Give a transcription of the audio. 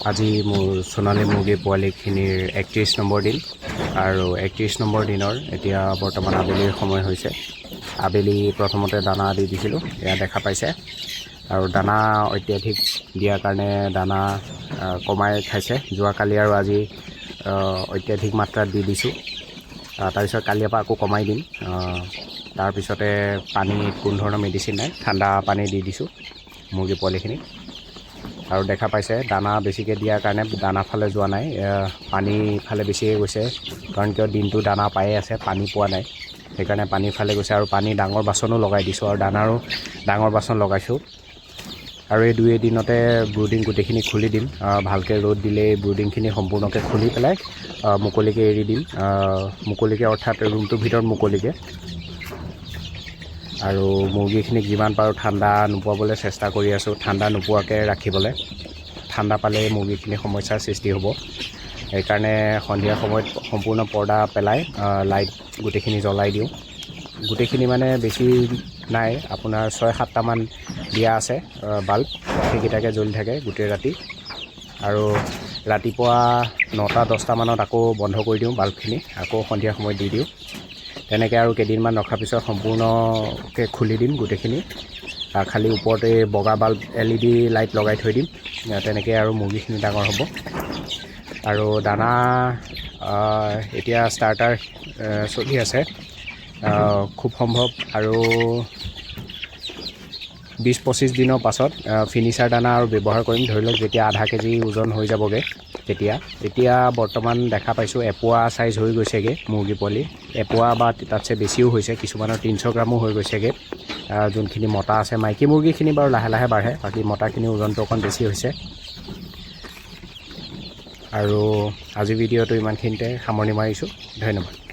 আজি মোৰ সোণালী মুৰ্গী পোৱালিখিনিৰ 31 নম্বৰ দিন আৰু 31 নম্বৰ দিনৰ এতিয়া বৰ্তমান আবেলিৰ সময় হৈছে। আবেলি প্ৰথমতে দানা দি দিছিলোঁ, এয়া দেখা পাইছে। আৰু দানা অত্যাধিক দিয়াৰ কাৰণে দানা কমাই খাইছে। যোৱাকালি আৰু আজি অত্যাধিক মাত্ৰাত দি দিছোঁ। তাৰপিছত কালিৰ পৰা আকৌ কমাই দিম। তাৰপিছতে পানীত কোনো ধৰণৰ মেডিচিন নাই, ঠাণ্ডা পানী দি দিছোঁ মুৰ্গী পোৱালিখিনিক। আৰু দেখা পাইছে দানা বেছিকৈ দিয়াৰ কাৰণে দানা ফালে যোৱা নাই, পানী ফালে বেছিকৈ গৈছে। কাৰণ কিয় দিনটো দানা পায়ে আছে, পানী পোৱা নাই, সেইকাৰণে পানীৰ ফালে গৈছে। আৰু পানী ডাঙৰ বাচনো লগাই দিছোঁ আৰু দানাৰো ডাঙৰ বাচন লগাইছোঁ। আৰু এই 2 এদিনতে ব্ৰুডিং গোটেইখিনি খুলি দিম। ভালকৈ ৰ'দ দিলে এই ব্ৰুডিংখিনি সম্পূৰ্ণকৈ খুলি পেলাই মুকলিকৈ এৰি দিম। মুকলিকৈ অৰ্থাৎ ৰুমটোৰ ভিতৰত মুকলিকৈ। আৰু মুৰ্গীখিনিক যিমান পাৰোঁ ঠাণ্ডা নোপোৱাবলৈ চেষ্টা কৰি আছোঁ, ঠাণ্ডা নোপোৱাকৈ ৰাখিবলৈ। ঠাণ্ডা পালে মুৰ্গীখিনি সমস্যাৰ সৃষ্টি হ'ব। সেইকাৰণে সন্ধিয়া সময়ত সম্পূৰ্ণ পৰ্দা পেলাই লাইট গোটেইখিনি জ্বলাই দিওঁ। গোটেইখিনি মানে বেছি নাই, আপোনাৰ 6-7টামান দিয়া আছে বাল্ব, সেইকেইটাকে জ্বলি থাকে গোটেই ৰাতি। আৰু ৰাতিপুৱা 9টা-10টা মানত আকৌ বন্ধ কৰি দিওঁ বাল্বখিনি, আকৌ সন্ধিয়া সময়ত দি দিওঁ। তেনেকৈ আৰু কেইদিনমান ৰখাৰ পিছত সম্পূৰ্ণকৈ খুলি দিম গোটেইখিনি। খালি ওপৰতে বগা বাল্ব LED লাইট লগাই থৈ দিম। তেনেকৈ আৰু মুৰ্গীখিনি ডাঙৰ হ'ব। আৰু দানা এতিয়া ষ্টাৰ্টাৰ চলি আছে। খুব সম্ভৱ আৰু 20-25 দিনৰ পাছত ফিনিচাৰ দানা আৰু ব্যৱহাৰ কৰিম। ধৰি লওক যেতিয়া আধা কেজি ওজন হৈ যাবগৈ এতিয়া বৰ্তমান দেখা পাইছোঁ এপোৱা চাইজ হৈ গৈছেগৈ মুৰ্গী পোৱালি। এপোৱা বা তাতছে বেছিও হৈছে, কিছুমানৰ 300 গ্ৰামো হৈ গৈছেগৈ। যোনখিনি মতা আছে, মাইকী মুৰ্গীখিনি বাৰু লাহে লাহে বাঢ়ে, বাকী মতাখিনি ওজনটো অকণ বেছি হৈছে। আৰু আজি ভিডিঅ'টো ইমানখিনিতে সামৰণি মাৰিছোঁ। ধন্যবাদ।